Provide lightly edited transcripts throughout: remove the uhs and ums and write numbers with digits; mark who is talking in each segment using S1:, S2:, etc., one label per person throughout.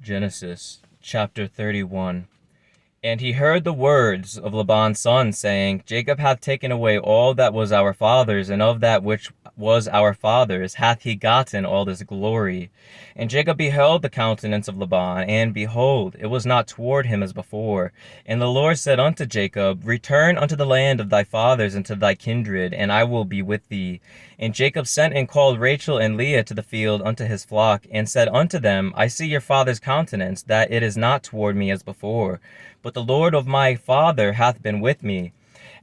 S1: Genesis chapter 31. And he heard the words of Laban's son, saying, Jacob hath taken away all that was our father's, and of that which was our father's hath he gotten all this glory. And Jacob beheld the countenance of Laban, and behold, it was not toward him as before. And the Lord said unto Jacob, Return unto the land of thy fathers and to thy kindred, and I will be with thee. And Jacob sent and called Rachel and Leah to the field unto his flock, and said unto them, I see your father's countenance, that it is not toward me as before. But the Lord of my father hath been with me.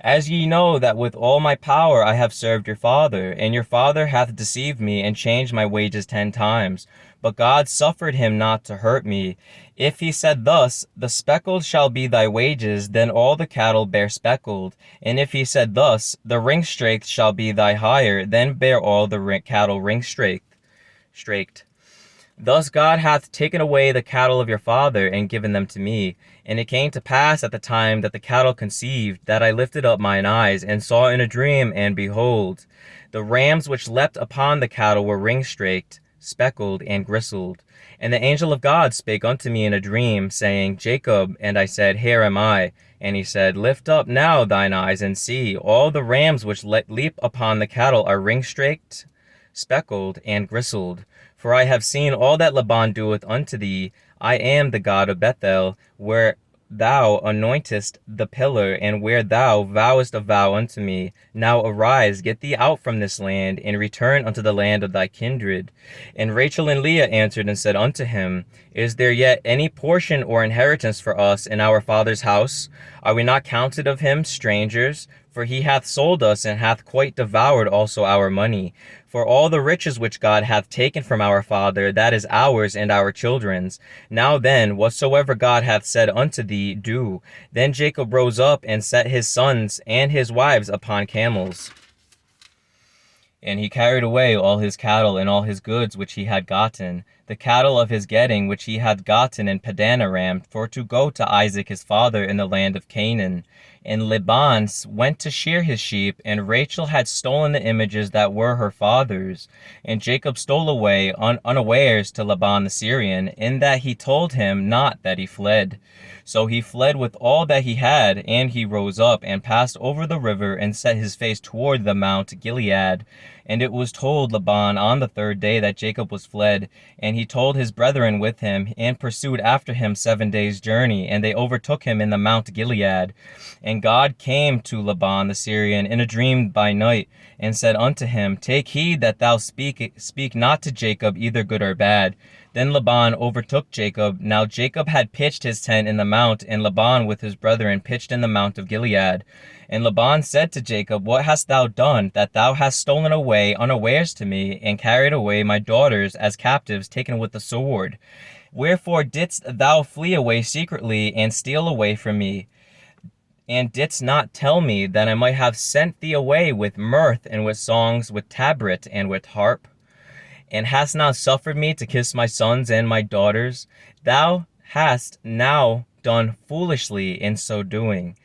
S1: As ye know that with all my power I have served your father, and your father hath deceived me, and changed my wages 10 times. But God suffered him not to hurt me. If he said thus, The speckled shall be thy wages, then all the cattle bear speckled. And if he said thus, The ring-straked shall be thy hire, then bear all the cattle ring-straked. Thus God hath taken away the cattle of your father, and given them to me. And it came to pass at the time that the cattle conceived, that I lifted up mine eyes, and saw in a dream, and behold, the rams which leapt upon the cattle were ring-straked, speckled, and gristled. And the angel of God spake unto me in a dream, saying, Jacob. And I said, Here am I. And he said, Lift up now thine eyes, and see, all the rams which leap upon the cattle are ring-straked, speckled, and gristled. For I have seen all that Laban doeth unto thee. I am the God of Bethel, where thou anointest the pillar, and where thou vowest a vow unto me. Now arise, get thee out from this land, and return unto the land of thy kindred. And Rachel and Leah answered and said unto him, Is there yet any portion or inheritance for us in our father's house? Are we not counted of him strangers? For he hath sold us, and hath quite devoured also our money. For all the riches which God hath taken from our father, that is ours and our children's. Now then, whatsoever God hath said unto thee, do. Then Jacob rose up, and set his sons and his wives upon camels. And he carried away all his cattle and all his goods which he had gotten, the cattle of his getting which he had gotten in Padan Aram, for to go to Isaac his father in the land of Canaan. And Laban went to shear his sheep, and Rachel had stolen the images that were her father's. And Jacob stole away unawares to Laban the Syrian, in that he told him not that he fled. So he fled with all that he had, and he rose up, and passed over the river, and set his face toward the Mount Gilead. And it was told Laban on the 3rd day that Jacob was fled. And he told his brethren with him, and pursued after him 7 days' journey, and they overtook him in the Mount Gilead. And God came to Laban the Syrian in a dream by night, and said unto him, Take heed that thou speak not to Jacob either good or bad. Then Laban overtook Jacob. Now Jacob had pitched his tent in the mount, and Laban with his brethren pitched in the Mount of Gilead. And Laban said to Jacob, What hast thou done, that thou hast stolen away unawares to me, and carried away my daughters as captives taken with the sword? Wherefore didst thou flee away secretly, and steal away from me? And didst not tell me that I might have sent thee away with mirth, and with songs, with tabret, and with harp? And hast not suffered me to kiss my sons and my daughters? Thou hast now done foolishly in so doing.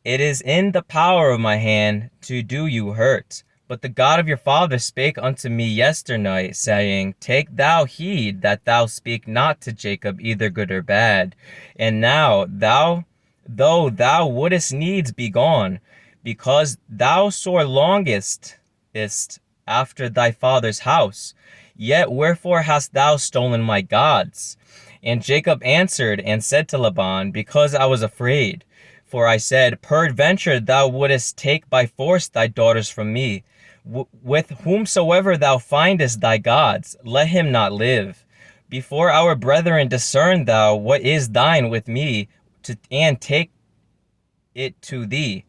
S1: It is in the power of my hand to do you hurt. But the God of your father spake unto me yesternight, saying, Take thou heed that thou speak not to Jacob either good or bad. And now though thou wouldest needs be gone, because thou sore longest after thy father's house, yet wherefore hast thou stolen my gods? And Jacob answered and said to Laban, Because I was afraid. For I said, Peradventure thou wouldest take by force thy daughters from me. With whomsoever thou findest thy gods, let him not live. Before our brethren discern thou what is thine with me, and take it to thee.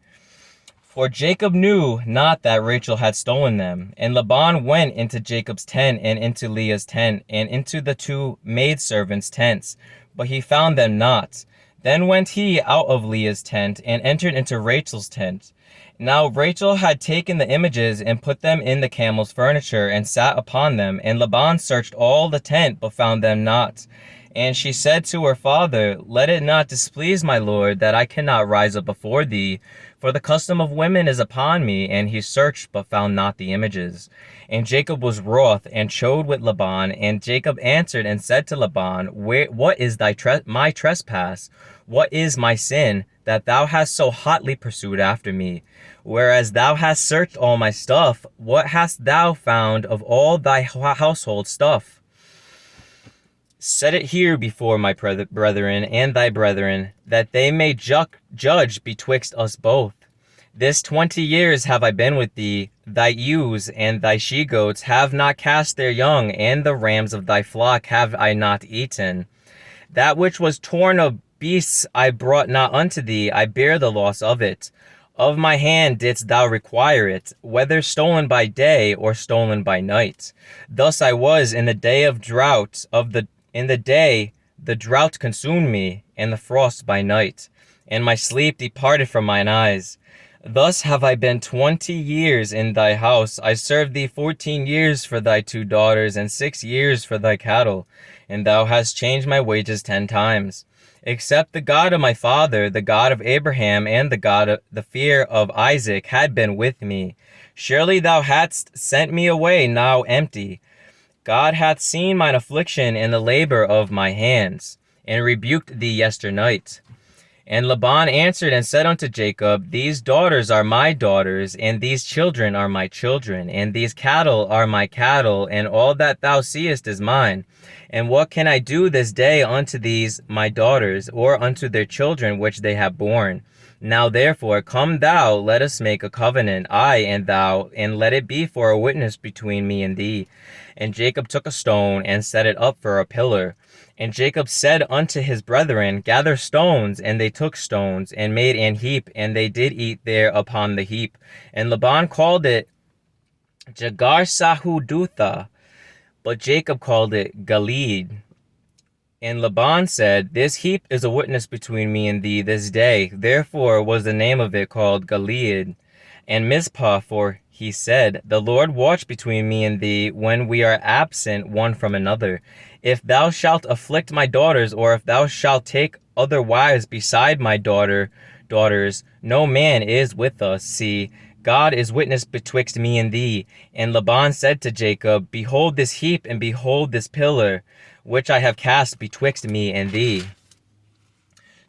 S1: For Jacob knew not that Rachel had stolen them. And Laban went into Jacob's tent, and into Leah's tent, and into the 2 maidservants' tents, but he found them not. Then went he out of Leah's tent, and entered into Rachel's tent. Now Rachel had taken the images, and put them in the camel's furniture, and sat upon them. And Laban searched all the tent, but found them not. And she said to her father, Let it not displease my lord, that I cannot rise up before thee. For the custom of women is upon me. And he searched, but found not the images. And Jacob was wroth, and chode with Laban. And Jacob answered and said to Laban, what is my trespass? What is my sin, that thou hast so hotly pursued after me? Whereas thou hast searched all my stuff, what hast thou found of all thy household stuff? Set it here before my brethren and thy brethren, that they may judge betwixt us both. This 20 years have I been with thee. Thy ewes and thy she-goats have not cast their young, and the rams of thy flock have I not eaten. That which was torn of beasts I brought not unto thee, I bear the loss of it. Of my hand didst thou require it, whether stolen by day or stolen by night. Thus I was in the day of drought, in the day the drought consumed me, and the frost by night, and my sleep departed from mine eyes. Thus have I been 20 years in thy house. I served thee 14 years for thy 2 daughters, and 6 years for thy cattle, and thou hast changed my wages 10 times. Except the God of my father, the God of Abraham, and the God of the fear of Isaac had been with me. Surely thou hadst sent me away now empty. God hath seen mine affliction and the labor of my hands, and rebuked thee yesternight. And Laban answered and said unto Jacob, These daughters are my daughters, and these children are my children, and these cattle are my cattle, and all that thou seest is mine. And what can I do this day unto these my daughters, or unto their children which they have borne? Now therefore, come thou, let us make a covenant, I and thou, and let it be for a witness between me and thee. And Jacob took a stone, and set it up for a pillar. And Jacob said unto his brethren, Gather stones. And they took stones, and made an heap, and they did eat there upon the heap. And Laban called it Jagar-sahudutha, but Jacob called it Galeed. And Laban said, This heap is a witness between me and thee this day. Therefore was the name of it called Galeed. And Mizpah, for he said, The Lord watch between me and thee when we are absent one from another. If thou shalt afflict my daughters, or if thou shalt take other wives beside my daughters, no man is with us. See, God is witness betwixt me and thee. And Laban said to Jacob, Behold this heap, and behold this pillar, which I have cast betwixt me and thee.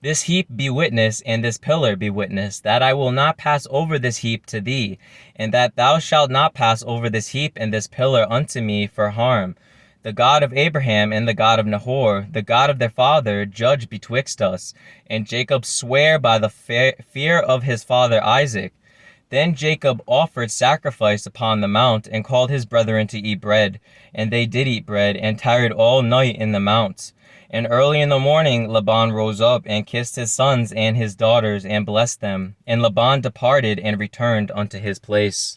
S1: This heap be witness, and this pillar be witness, that I will not pass over this heap to thee, and that thou shalt not pass over this heap and this pillar unto me for harm. The God of Abraham and the God of Nahor, the God of their father, judge betwixt us. And Jacob sware by the fear of his father Isaac. Then Jacob offered sacrifice upon the mount, and called his brethren to eat bread. And they did eat bread, and tarried all night in the mount. And early in the morning Laban rose up, and kissed his sons and his daughters, and blessed them. And Laban departed, and returned unto his place.